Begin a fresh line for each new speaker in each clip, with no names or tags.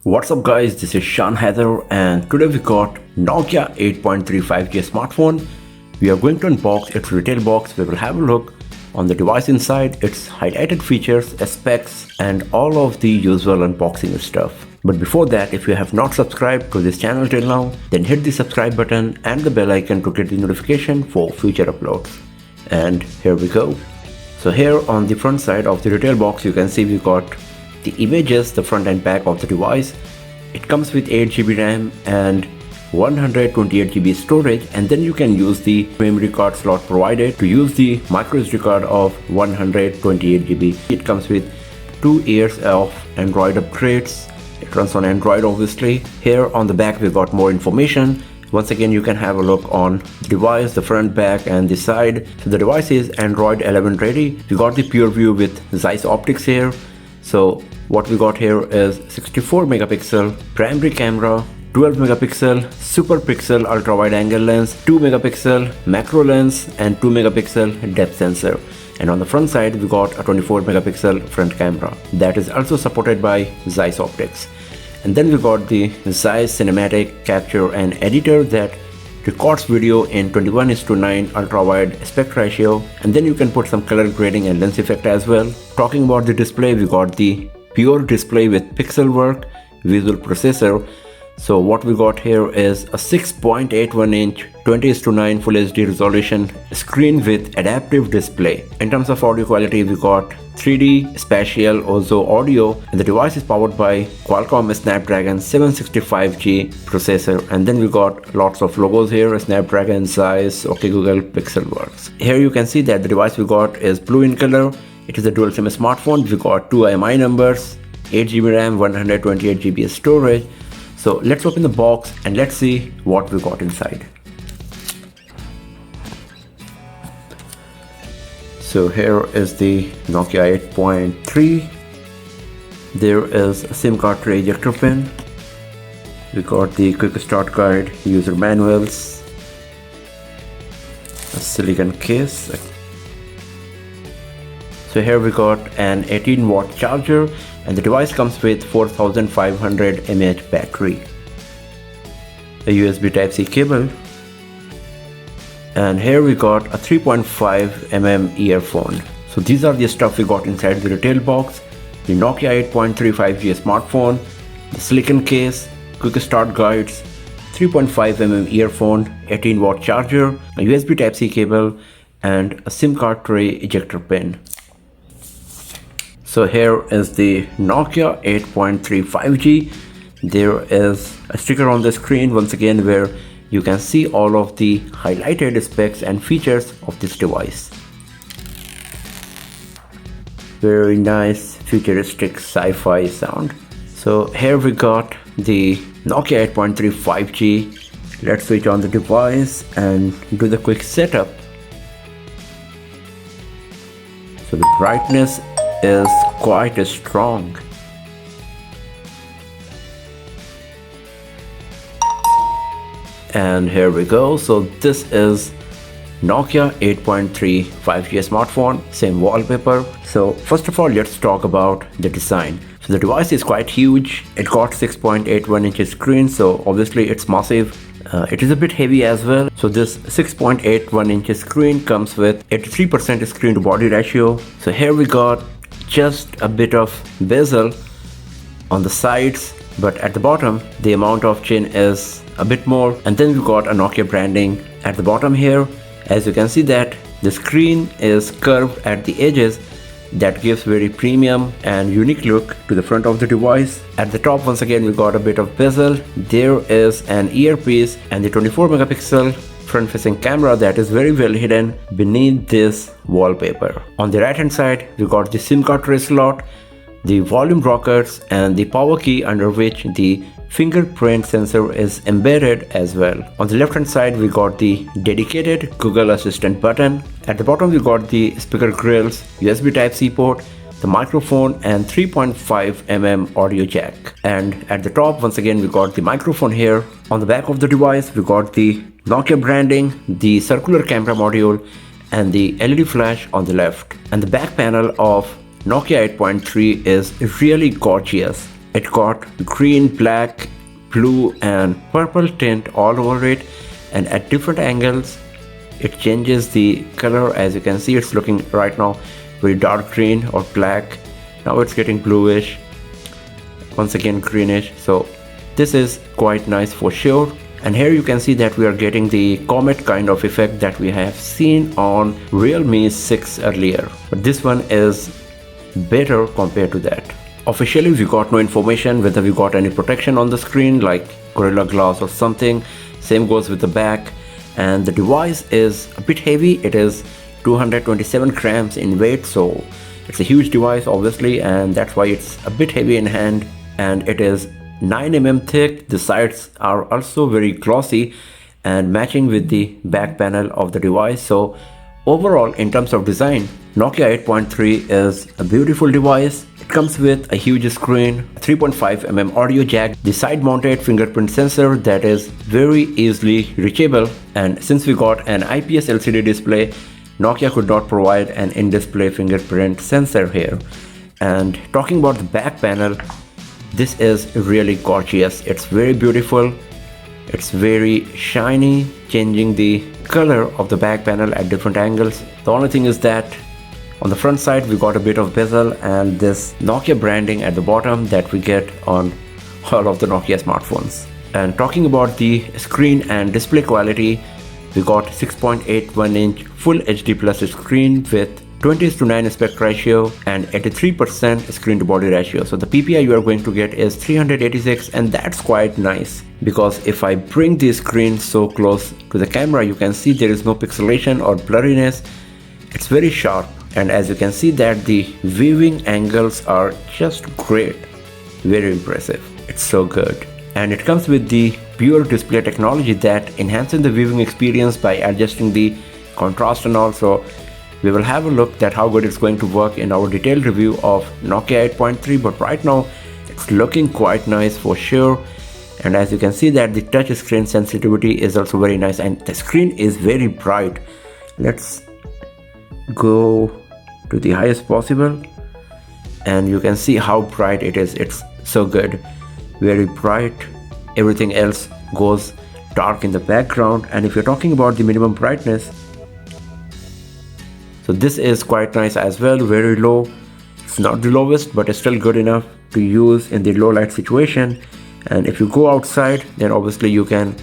What's up guys, this is Shan Heather and today we got Nokia 8.3 5G smartphone. We are going to unbox its retail box. We will have a look on the device inside, its highlighted features, specs and all of the usual unboxing stuff. But before that, if you have not subscribed to this channel till now, then hit the subscribe button and the bell icon to get the notification for future uploads. And here we go. So here on the front side of the retail box, you can see we got the images, the front and back of the device. It comes with 8GB RAM and 128GB storage, and then you can use the memory card slot provided to use the microSD card of 128GB. It comes with 2 years of Android upgrades. It runs on Android obviously. Here on the back we got more information. Once again, you can have a look on the device, the front, back and the side. So the device is Android 11 ready. We got the pure view with Zeiss optics here. So what we got here is 64 megapixel primary camera, 12 megapixel super pixel ultra wide angle lens, 2 megapixel macro lens and 2 megapixel depth sensor. And on the front side we got a 24 megapixel front camera that is also supported by Zeiss optics. And then we got the Zeiss cinematic capture and editor that records video in 21:9 ultra wide aspect ratio, and then you can put some color grading and lens effect as well. Talking about the display, we got the pure display with pixel work visual processor. So what we got here is a 6.81 inch 20:9 Full HD resolution screen with adaptive display. In terms of audio quality, we got 3D spatial Ozo audio, and the device is powered by Qualcomm Snapdragon 765G processor. And then we got lots of logos here: Snapdragon, Zeiss, OK Google, Pixelworks. Here you can see that the device we got is blue in color. It is a dual SIM smartphone. We got 2 IMEI numbers, 8GB RAM, 128GB storage. So let's open the box and let's see what we got inside. So here is the Nokia 8.3. There is a SIM card tray ejector pin. We got the quick start guide, user manuals, a silicon case. So here we got an 18-watt charger, and the device comes with 4500 mAh battery, a USB Type-C cable, and here we got a 3.5mm earphone. So these are the stuff we got inside the retail box: the Nokia 8.3 5G smartphone, the silicon case, quick start guides, 3.5mm earphone, 18-watt charger, a USB Type-C cable, and a SIM card tray ejector pin. So here is the Nokia 8.3 5G. There is a sticker on the screen once again where you can see all of the highlighted specs and features of this device. Very nice futuristic sci-fi sound. So here we got the Nokia 8.3 5G. Let's switch on the device and do the quick setup. So the brightness is quite strong. And here we go. So this is Nokia 8.3 5G smartphone, same wallpaper. So first of all, let's talk about the design. So the device is quite huge. It got 6.81 inch screen, so obviously it's massive. It is a bit heavy as well. So this 6.81 inch screen comes with 83% screen to body ratio. So here we got just a bit of bezel on the sides, but at the bottom the amount of chin is a bit more. And then we got a Nokia branding at the bottom here. As you can see that the screen is curved at the edges. That gives very premium and unique look to the front of the device. At the top, once again, we got a bit of bezel. There is an earpiece and the 24 megapixel front facing camera that is very well hidden beneath this wallpaper. On the right hand side, we got the SIM card tray slot, the volume rockers and the power key under which the fingerprint sensor is embedded as well. On the left hand side, we got the dedicated Google Assistant button. At the bottom, we got the speaker grills, USB Type-C port, the microphone and 3.5mm audio jack. And at the top, once again, we got the microphone here. On the back of the device, we got the Nokia branding, the circular camera module and the LED flash on the left. And the back panel of Nokia 8.3 is really gorgeous. It got green, black, blue and purple tint all over it, and at different angles it changes the color. As you can see, it's looking right now very dark green or black. Now it's getting bluish, once again greenish. So this is quite nice for sure. And here you can see that we are getting the comet kind of effect that we have seen on Realme 6 earlier, but this one is better compared to that. Officially we got no information whether we got any protection on the screen like Gorilla Glass or something. Same goes with the back. And the device is a bit heavy. It is 227 grams in weight, so it's a huge device obviously, and that's why it's a bit heavy in hand. And it is 9 mm thick. The sides are also very glossy and matching with the back panel of the device. So overall, in terms of design, Nokia 8.3 is a beautiful device. It comes with a huge screen, 3.5 mm audio jack, the side-mounted fingerprint sensor that is very easily reachable. And since we got an IPS LCD display, Nokia could not provide an in-display fingerprint sensor here. And talking about the back panel, this is really gorgeous. It's very beautiful. It's very shiny, changing the color of the back panel at different angles. The only thing is that on the front side we got a bit of bezel and this Nokia branding at the bottom that we get on all of the Nokia smartphones. And talking about the screen and display quality, we got 6.81-inch Full HD Plus screen with 20:9 aspect ratio and 83% screen to body ratio. So the PPI you are going to get is 386, and that's quite nice, because if I bring the screen so close to the camera, you can see there is no pixelation or blurriness. It's very sharp, and as you can see that the viewing angles are just great. Very impressive. It's so good. And it comes with the pure display technology that enhances the viewing experience by adjusting the contrast, and also we will have a look at how good it's going to work in our detailed review of Nokia 8.3, but right now it's looking quite nice for sure. And as you can see that the touch screen sensitivity is also very nice, and the screen is very bright. Let's go to the highest possible and you can see how bright it is. It's so good, very bright. Everything else goes dark in the background. And if you're talking about the minimum brightness, so this is quite nice as well, very low. It's not the lowest, but it's still good enough to use in the low light situation. And if you go outside, then obviously you can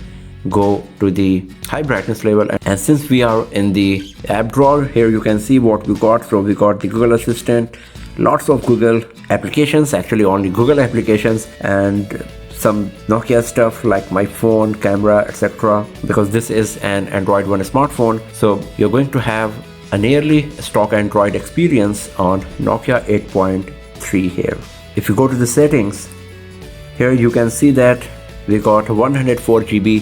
go to the high brightness level. And since we are in the app drawer, here you can see what we got. So we got the Google Assistant, lots of Google applications, actually only Google applications, and some Nokia stuff like my phone, camera, etc. Because this is an Android One smartphone, so you're going to have a nearly stock Android experience on Nokia 8.3 here. If you go to the settings, here you can see that we got 104 GB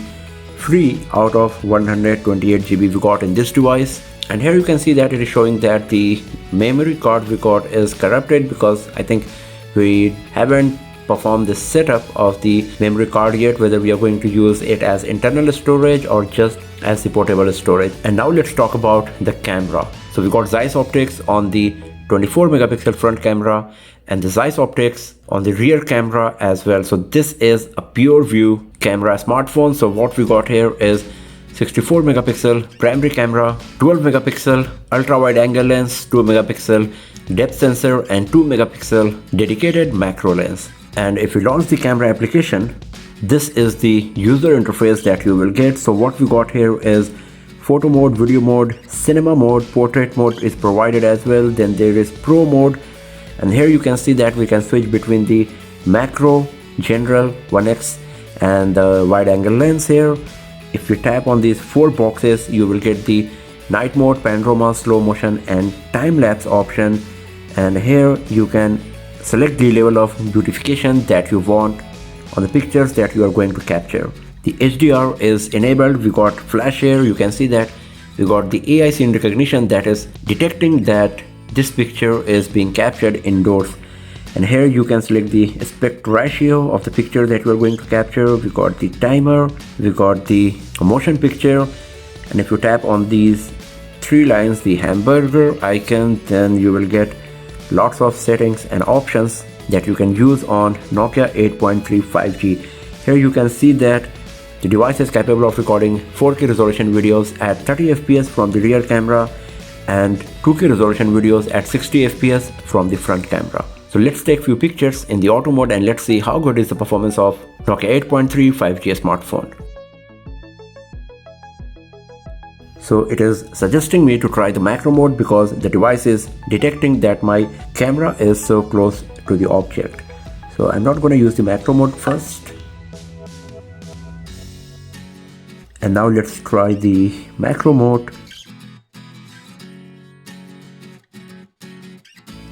free out of 128 GB we got in this device. And here you can see that it is showing that the memory card we got is corrupted, because I think we haven't performed the setup of the memory card yet, whether we are going to use it as internal storage or just as the portable storage. And now let's talk about the camera. So we got Zeiss optics on the 24 megapixel front camera and the Zeiss optics on the rear camera as well. So this is a pure view camera smartphone. So what we got here is 64 megapixel primary camera, 12 megapixel ultra wide angle lens, 2 megapixel depth sensor and 2 megapixel dedicated macro lens. And if you launch the camera application, this is the user interface that you will get. So what we got here is photo mode, video mode, cinema mode, portrait mode is provided as well. Then there is pro mode, and here you can see that we can switch between the macro, general, 1x and the wide angle lens here. If you tap on these four boxes, you will get the night mode, panorama, slow motion and time-lapse option. And here you can select the level of beautification that you want on the pictures that you are going to capture. The HDR is enabled. We got flash here. You can see that we got the AI scene recognition that is detecting that this picture is being captured indoors. And here you can select the aspect ratio of the picture that you are going to capture. We got the timer, we got the motion picture, and if you tap on these three lines, the hamburger icon, then you will get lots of settings and options that you can use on Nokia 8.3 5G. Here you can see that the device is capable of recording 4K resolution videos at 30 fps from the rear camera and 2K resolution videos at 60 fps from the front camera. So let's take few pictures in the auto mode and let's see how good is the performance of Nokia 8.3 5G smartphone. So it is suggesting me to try the macro mode because the device is detecting that my camera is so close to the object. So I'm not going to use the macro mode first. And now let's try the macro mode.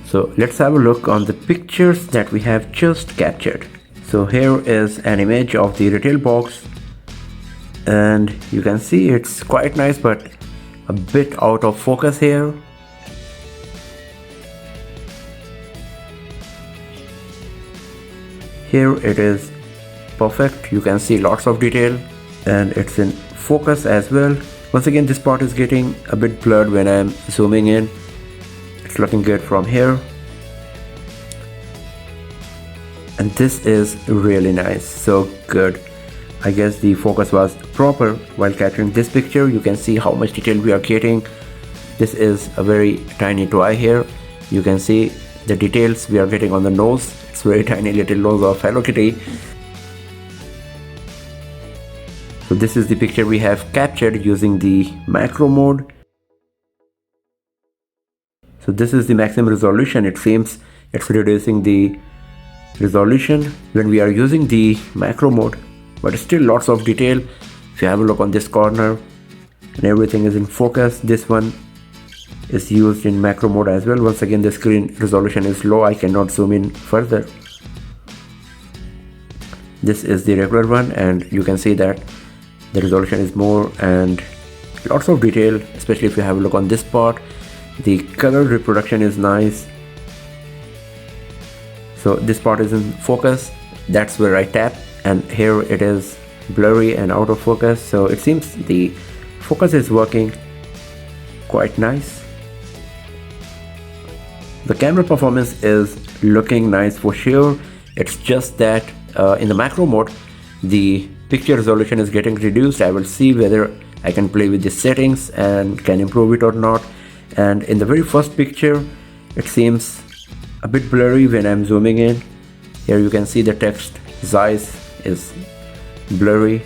So let's have a look on the pictures that we have just captured. So here is an image of the retail box, and you can see it's quite nice but a bit out of focus here. Here it is perfect. You can see lots of detail and it's in focus as well. Once again, this part is getting a bit blurred when I'm zooming in. It's looking good from here. And this is really nice, so good. I guess the focus was proper while capturing this picture. You can see how much detail we are getting. This is a very tiny toy here. You can see the details we are getting on the nose. It's very tiny little nose of Hello Kitty. So this is the picture we have captured using the macro mode. So this is the maximum resolution. It seems it's reducing the resolution when we are using the macro mode, but still lots of detail. If you have a look on this corner and everything is in focus, this one is used in macro mode as well. Once again, the screen resolution is low. I cannot zoom in further. This is the regular one and you can see that the resolution is more and lots of detail, especially if you have a look on this part. The color reproduction is nice. So this part is in focus. That's where I tap, and here it is blurry and out of focus. So it seems the focus is working quite nice. The camera performance is looking nice for sure. It's just that in the macro mode the picture resolution is getting reduced. I will see whether I can play with the settings and can improve it or not. And in the very first picture it seems a bit blurry when I'm zooming in. Here you can see the text size is blurry,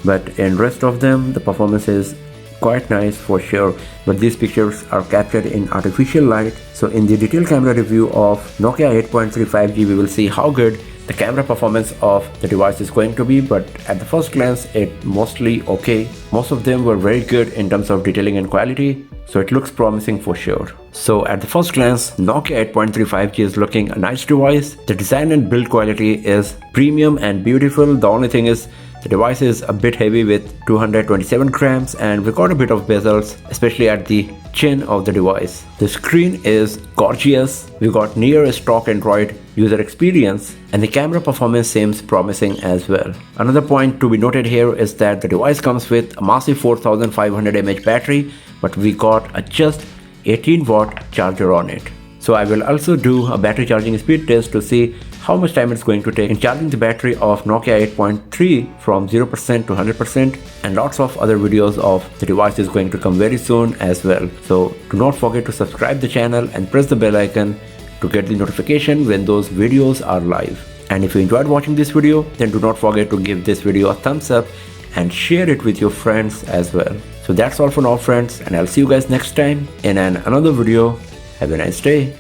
but in rest of them the performance is quite nice for sure. But these pictures are captured in artificial light. So in the detailed camera review of Nokia 8.3 5G we will see how good the camera performance of the device is going to be, but at the first glance it mostly okay. Most of them were very good in terms of detailing and quality, so it looks promising for sure. So at the first glance, Nokia 8.3 5G is looking a nice device. The design and build quality is premium and beautiful. The only thing is the device is a bit heavy with 227 grams and we got a bit of bezels, especially at the chin of the device. The screen is gorgeous. We got near stock Android user experience and the camera performance seems promising as well. Another point to be noted here is that the device comes with a massive 4500 mAh battery, but we got a just 18-watt charger on it. So I will also do a battery charging speed test to see how much time it's going to take in charging the battery of Nokia 8.3 from 0% to 100%, and lots of other videos of the device is going to come very soon as well. So do not forget to subscribe the channel and press the bell icon to get the notification when those videos are live. And if you enjoyed watching this video, then do not forget to give this video a thumbs up and share it with your friends as well. So that's all for now friends, and I'll see you guys next time in another video. Have a nice day.